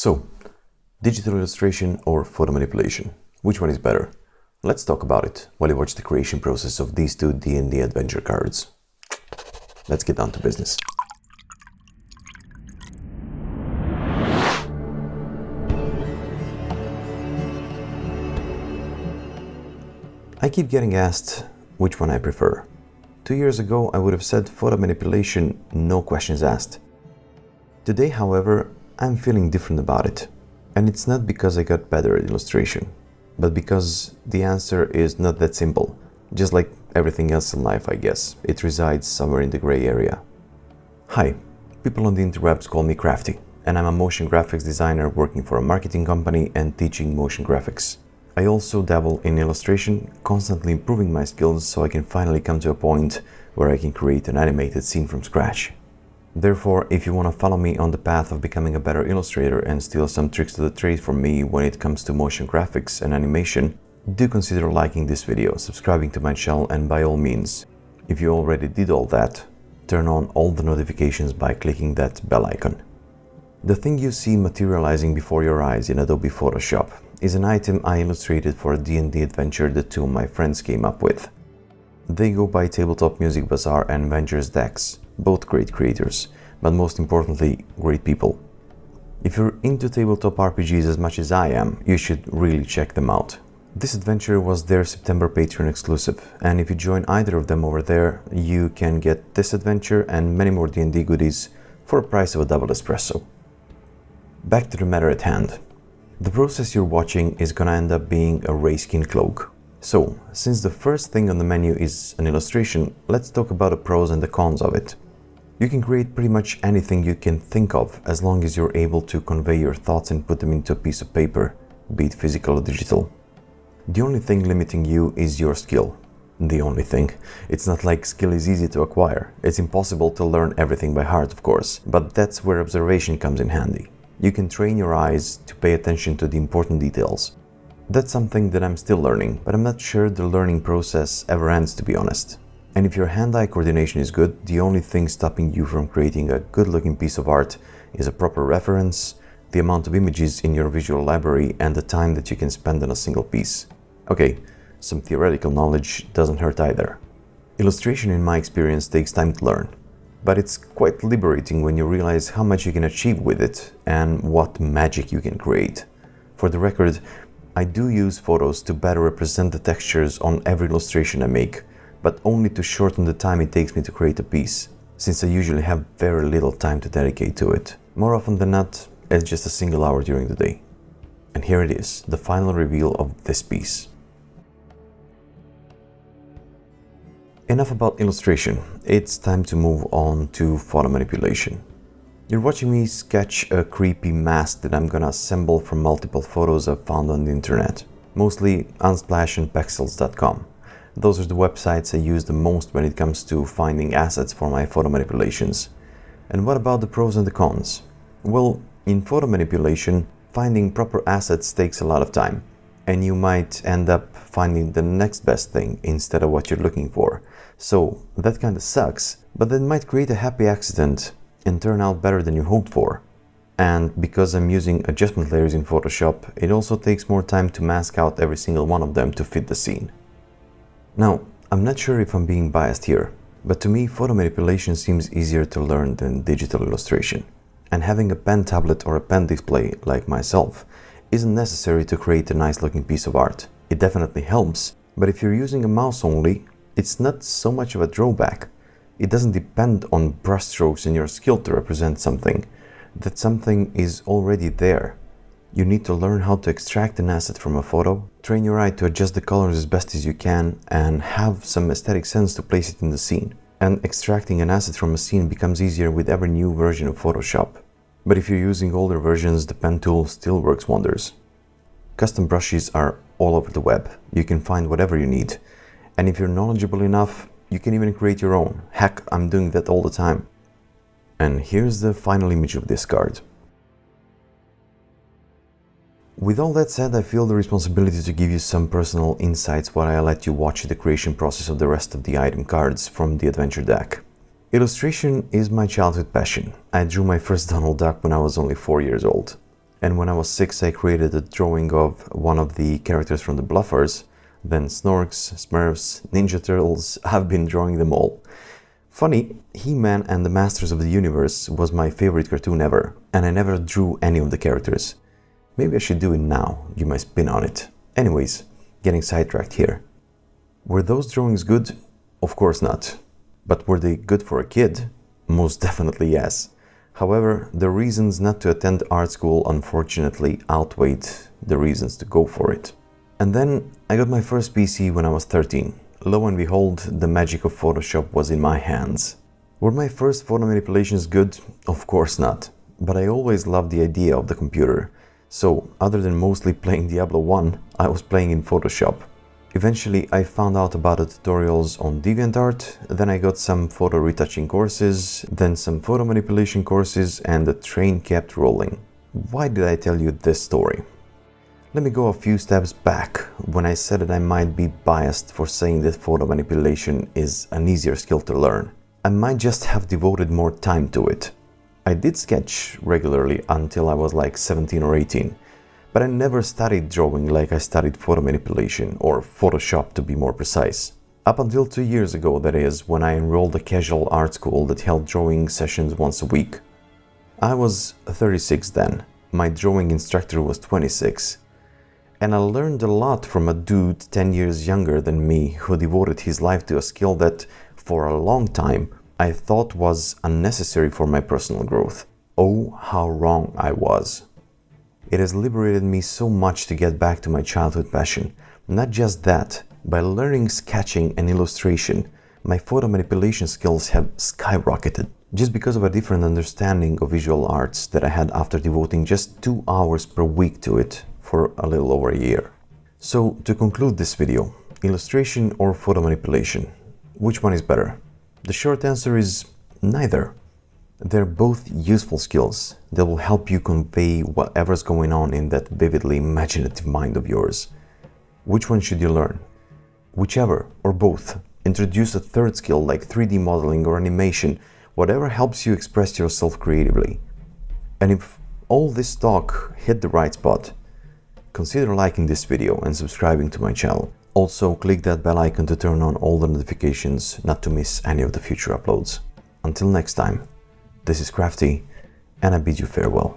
So, digital illustration or photo manipulation? Which one is better? Let's talk about it while you watch the creation process of these two D&D adventure cards. Let's get down to business. I keep getting asked which one I prefer. 2 years ago, I would have said photo manipulation, no questions asked. Today, however, I'm feeling different about it. And it's not because I got better at illustration, but because the answer is not that simple. Just like everything else in life, I guess, it resides somewhere in the gray area. Hi, people on the interwebs call me Crafty, and I'm a motion graphics designer working for a marketing company and teaching motion graphics. I also dabble in illustration, constantly improving my skills so I can finally come to a point where I can create an animated scene from scratch. Therefore, if you want to follow me on the path of becoming a better illustrator and steal some tricks to the trade from me when it comes to motion graphics and animation, do consider liking this video, subscribing to my channel, and by all means, if you already did all that, turn on all the notifications by clicking that bell icon. The thing you see materializing before your eyes in Adobe Photoshop is an item I illustrated for a D&D adventure that two of my friends came up with. They go by Tabletop Music Bazaar and Venger's decks, both great creators, but most importantly, great people. If you're into tabletop RPGs as much as I am, you should really check them out. This adventure was their September Patreon exclusive, and if you join either of them over there, you can get this adventure and many more D&D goodies for a price of a double espresso. Back to the matter at hand. The process you're watching is gonna end up being a Rayskin cloak. So, since the first thing on the menu is an illustration, let's talk about the pros and the cons of it. You can create pretty much anything you can think of as long as you're able to convey your thoughts and put them into a piece of paper, be it physical or digital. The only thing limiting you is your skill. The only thing. It's not like skill is easy to acquire. It's impossible to learn everything by heart, of course, but that's where observation comes in handy. You can train your eyes to pay attention to the important details. That's something that I'm still learning, but I'm not sure the learning process ever ends, to be honest. And if your hand-eye coordination is good, the only thing stopping you from creating a good-looking piece of art is a proper reference, the amount of images in your visual library, and the time that you can spend on a single piece. Okay, some theoretical knowledge doesn't hurt either. Illustration, in my experience, takes time to learn. But it's quite liberating when you realize how much you can achieve with it and what magic you can create. For the record, I do use photos to better represent the textures on every illustration I make, but only to shorten the time it takes me to create a piece, since I usually have very little time to dedicate to it. More often than not, it's just a single hour during the day. And here it is, the final reveal of this piece. Enough about illustration, it's time to move on to photo manipulation. You're watching me sketch a creepy mask that I'm gonna assemble from multiple photos I've found on the internet, mostly Unsplash and Pexels.com. Those are the websites I use the most when it comes to finding assets for my photo manipulations. And what about the pros and the cons? Well, in photo manipulation, finding proper assets takes a lot of time, and you might end up finding the next best thing instead of what you're looking for. So that kind of sucks, but that might create a happy accident and turn out better than you hoped for. And because I'm using adjustment layers in Photoshop, it also takes more time to mask out every single one of them to fit the scene. Now, I'm not sure if I'm being biased here, but to me photo manipulation seems easier to learn than digital illustration. And having a pen tablet or a pen display, like myself, isn't necessary to create a nice looking piece of art. It definitely helps, but if you're using a mouse only, it's not so much of a drawback. It doesn't depend on brushstrokes and your skill to represent something. That something is already there. You need to learn how to extract an asset from a photo, train your eye to adjust the colors as best as you can, and have some aesthetic sense to place it in the scene. And extracting an asset from a scene becomes easier with every new version of Photoshop. But if you're using older versions, the pen tool still works wonders. Custom brushes are all over the web. You can find whatever you need. And if you're knowledgeable enough, you can even create your own. Heck, I'm doing that all the time. And here's the final image of this card. With all that said, I feel the responsibility to give you some personal insights while I let you watch the creation process of the rest of the item cards from the adventure deck. Illustration is my childhood passion. I drew my first Donald Duck when I was only 4 years old. And when I was 6, I created a drawing of one of the characters from the Bluffers. Then Snorks, Smurfs, Ninja Turtles, I've been drawing them all. Funny, He-Man and the Masters of the Universe was my favorite cartoon ever, and I never drew any of the characters. Maybe I should do it now, you might spin on it. Anyways, getting sidetracked here. Were those drawings good? Of course not. But were they good for a kid? Most definitely yes. However, the reasons not to attend art school unfortunately outweighed the reasons to go for it. And then I got my first PC when I was 13. Lo and behold, the magic of Photoshop was in my hands. Were my first photo manipulations good? Of course not. But I always loved the idea of the computer. So, other than mostly playing Diablo 1, I was playing in Photoshop. Eventually, I found out about the tutorials on DeviantArt, then I got some photo retouching courses, then some photo manipulation courses, and the train kept rolling. Why did I tell you this story? Let me go a few steps back when I said that I might be biased for saying that photo manipulation is an easier skill to learn. I might just have devoted more time to it. I did sketch regularly until I was like 17 or 18. But I never studied drawing like I studied photo manipulation, or Photoshop to be more precise. Up until 2 years ago, that is, when I enrolled a casual art school that held drawing sessions once a week. I was 36 then, my drawing instructor was 26. And I learned a lot from a dude 10 years younger than me who devoted his life to a skill that, for a long time, I thought was unnecessary for my personal growth. Oh, how wrong I was. It has liberated me so much to get back to my childhood passion. Not just that, by learning sketching and illustration, my photo manipulation skills have skyrocketed. Just because of a different understanding of visual arts that I had after devoting just 2 hours per week to it for a little over a year. So, to conclude this video, illustration or photo manipulation, which one is better? The short answer is neither. They're both useful skills that will help you convey whatever's going on in that vividly imaginative mind of yours. Which one should you learn? Whichever, or both. Introduce a third skill like 3D modeling or animation, whatever helps you express yourself creatively. And if all this talk hit the right spot, consider liking this video and subscribing to my channel. Also, click that bell icon to turn on all the notifications not to miss any of the future uploads. Until next time. This is Crafty, and I bid you farewell.